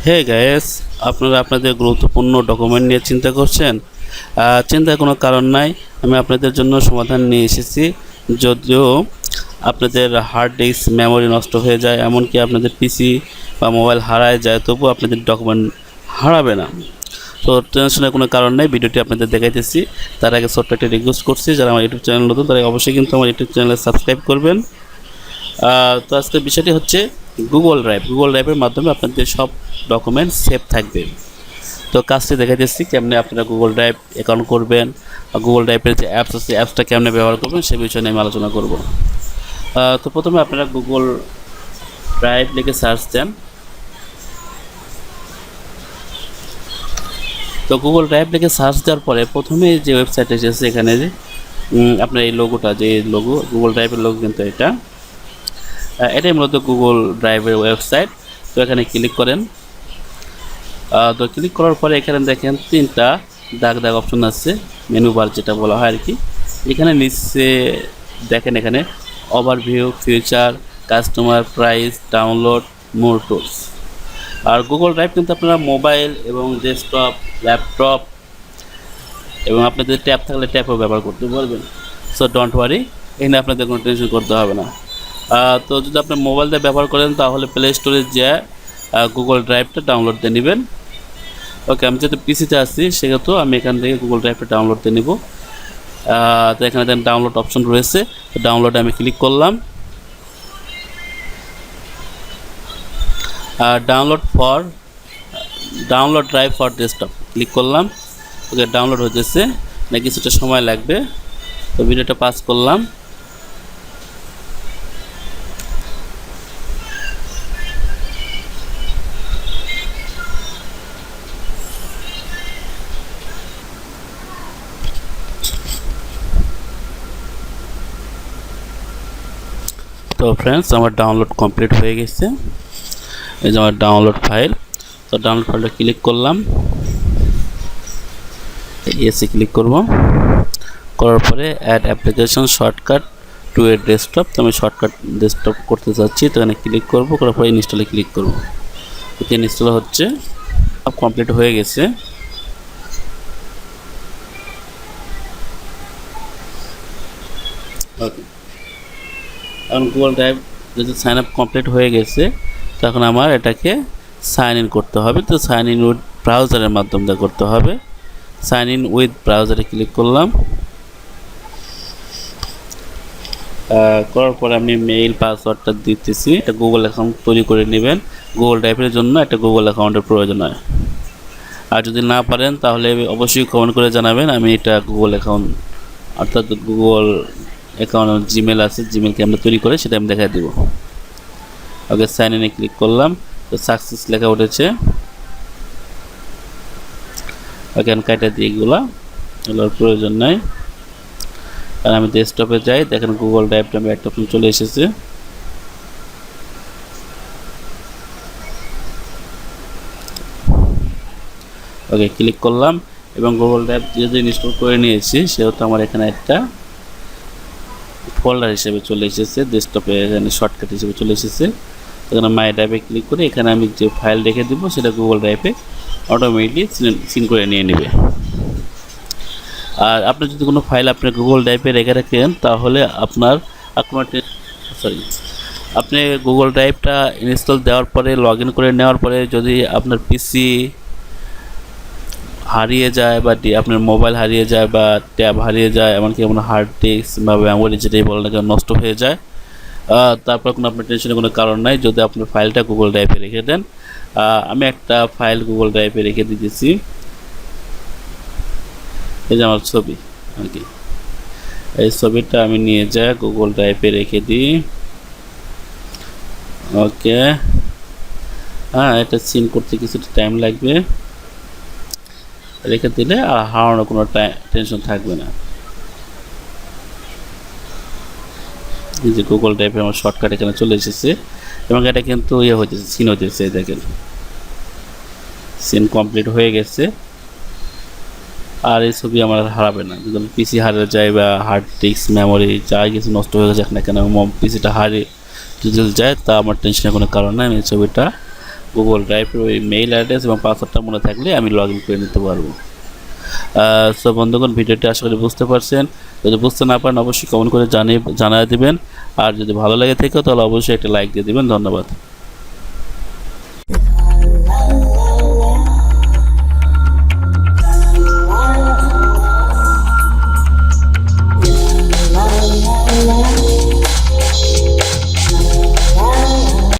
Hey guys, আপনারা আপনাদের গুরুত্বপূর্ণ ডকুমেন্ট নিয়ে চিন্তা করছেন। চিন্তার কোনো কারণ নাই, আমি আপনাদের জন্য সমাধান নিয়ে এসেছি। যদিও আপনাদের হার্ড ডিস্ক মেমোরি নষ্ট হয়ে যায়, এমনকি আপনাদের পিসি বা মোবাইল হারায় যায়, তবুও আপনাদের ডকুমেন্ট হারাবে না। তো টেনশনের কোনো কারণ নেই, ভিডিওটি আপনাদের দেখাইতেছি। তার আগে ছোট্ট একটা রিকোয়েস্ট করছি, যারা আমার ইউটিউব চ্যানেল নতুন তারা অবশ্যই কিন্তু আমার ইউটিউব চ্যানেলে সাবস্ক্রাইব করবেন। তো আজকের বিষয়টি হচ্ছে গুগল ড্রাইভের মাধ্যমে আপনাদের সব ডকুমেন্ট সেভ থাকবে। তো কাজটি দেখাইতেছি কেমনে আপনারা গুগল ড্রাইভ অ্যাকাউন্ট করবেন, গুগল ড্রাইভের যে অ্যাপস আছে অ্যাপসটা কেমনে ব্যবহার করবেন সে বিষয়ে নিয়ে আমি আলোচনা করব। তো প্রথমে আপনারা গুগল ড্রাইভ লিখে সার্চ দেন। তো গুগল ড্রাইভ লিখে সার্চ দেওয়ার পরে প্রথমে যে ওয়েবসাইট এসেছে এখানে যে আপনার এই লোগোটা, যে লোগো গুগল ড্রাইভের লোগো, কিন্তু এটাই মূলত গুগল ড্রাইভের ওয়েবসাইট। তো এখানে ক্লিক করেন। তো ক্লিক করার পরে এখানে দেখেন তিনটা দাগ অপশন আছে, মেনু বার যেটা বলা হয় আর কি। এখানে নিচে দেখেন এখানে overview, feature, customer, price, download, more tools. আর গুগল ড্রাইভ কিন্তু আপনারা মোবাইল এবং ডেস্কটপ, ল্যাপটপ এবং আপনাদের ট্যাব থাকলে ট্যাবও ব্যবহার করতে পারবেন। সো ডোন্ট ওয়ারি, এখানে আপনাদের কোনো টেনশন করতে হবে না। তো যদি আপনি মোবাইল দিয়ে ব্যবহার করেন তাহলে প্লে স্টোরে যে গুগল ড্রাইভটা ডাউনলোড দিয়ে নেবেন। ওকে, আমি যেহেতু পিসিতে আছি সেহেতু আমি এখান থেকে গুগল ড্রাইভটা ডাউনলোড দিয়ে নেব। তো এখানে দেখেন ডাউনলোড অপশন রয়েছে, ডাউনলোডে আমি ক্লিক করলাম। Download drive for desktop click করলাম। ওকে, ডাউনলোড হয়েছে, না কিছুটা সময় লাগবে। তো ভিডিওটা পাস করলাম। তো ফ্রেন্ডস, আমার ডাউনলোড কমপ্লিট হয়ে গেছে। এই যে আমার ডাউনলোড ফাইল। তো ডাউনলোড ফাইলটা ক্লিক করলাম, এসে ক্লিক করব। করার পরে add application shortcut to a desktop. তো আমি শর্টকাট ডেস্কটপ করতে চাচ্ছি, তো এখানে ক্লিক করব। করার পরে ইনস্টলে ক্লিক করব। ওকে, ইনস্টল হচ্ছে, সব কমপ্লিট হয়ে গেছে। ওকে, এখন গুগল ড্রাইভ যদি সাইন আপ কমপ্লিট হয়ে গেছে, তখন আমার এটাকে সাইন ইন করতে হবে। তো সাইন ইন উইথ ব্রাউজারের মাধ্যমে করতে হবে। সাইন ইন উইথ ব্রাউজারে ক্লিক করলাম। করার পরে আমি মেইল পাসওয়ার্ডটা দিতেছি। একটা গুগল অ্যাকাউন্ট তৈরি করে নেবেন। গুগল ড্রাইভের জন্য একটা গুগল অ্যাকাউন্টের প্রয়োজন হয়। আর যদি না পারেন তাহলে অবশ্যই কমেন্ট করে জানাবেন। আমি এটা গুগল অ্যাকাউন্ট, অর্থাৎ গুগল অ্যাকাউন্ট জিমেল আছে, জিমেল কেমন তৈরি করে সেটা আমি দেখাই দেবো। ওকে, সাইন ইনে ক্লিক করলাম। তো সাকসেস লেখা উঠেছে। ওকে, কাটা দিয়ে এগুলোর প্রয়োজন নাই। আর আমি ডেস্কটপে যাই, দেখেন গুগল ড্রাইভটা আমি একটা অপশন চলে এসেছে। ওকে, ক্লিক করলাম এবং গুগল ড্রাইভ যেহেতু ইনস্টল করে নিয়েছি সেহেতু আমার এখানে একটা ফোল্ডার হিসেবে চলে এসেছে, ডেস্কটপে এখানে শর্টকাট হিসেবে চলে এসেছে। এখানে মাই ড্রাইভে ক্লিক করে এখানে আমি যে ফাইল রেখে দেবো সেটা গুগল ড্রাইভে অটোমেটিকলি সিন করে নিয়ে নেবে। আর আপনি যদি কোনো ফাইল আপনার গুগল ড্রাইভে রেখে রাখেন তাহলে আপনি গুগল ড্রাইভটা ইনস্টল দেওয়ার পরে, লগ ইন করে নেওয়ার পরে যদি আপনার পিসি হারিয়ে যায় বা আপনার মোবাইল হারিয়ে যায় বা ট্যাব হারিয়ে যায়, এমনকি আপনার হার্ড ডিস্ক বা মেমোরি যেটাই বলেন না কেন নষ্ট হয়ে যায়, তারপর কোনো আপনার টেনশনের কোনো কারণ নাই যদি আপনার ফাইলটা গুগল ড্রাইভে রেখে দেন। আমি একটা ফাইল গুগল ড্রাইভে রেখে দিতেছি। এই যে আমার ছবি আর কি, এই ছবিটা আমি নিয়ে যাই গুগল ড্রাইভে রেখে দিই। ওকে, এটা সিন করতে কিছুটা টাইম লাগবে। রেখে দিলে আর হারানোর কোনো টেনশন থাকবে না। এই যে গুগল ড্রাইভে আমার শর্টকাট এখানে চলে এসেছে এবং এটা কিন্তু হইতেছে, সিন হইতেছে। দেখেন সিন কমপ্লিট হয়ে গেছে। আর এই ছবি আমার হারাবে না। যদি পিসি হারিয়ে যায় বা হার্ড ডিস্ক, মেমোরি যা কিছু নষ্ট হয়ে যাক না কেন, পিসিটা হারিয়ে যদি যায় তা আমার টেনশনের কোনো কারণ নাই। আমি এই ছবিটা গুগল ড্রাইভের ওই মেইল অ্যাড্রেস এবং পাসওয়ার্ডটা মনে থাকলে আমি লগ ইন করে নিতে পারবো। সো বন্ধুগণ, ভিডিওটি আশা করি বুঝতে পারছেন। যদি বুঝতে না পারেন অবশ্যই কমেন্ট করে জানিয়ে দিবেন। আর যদি ভালো লাগে থাকে তাহলে অবশ্যই একটা লাইক দিয়ে দিবেন। ধন্যবাদ।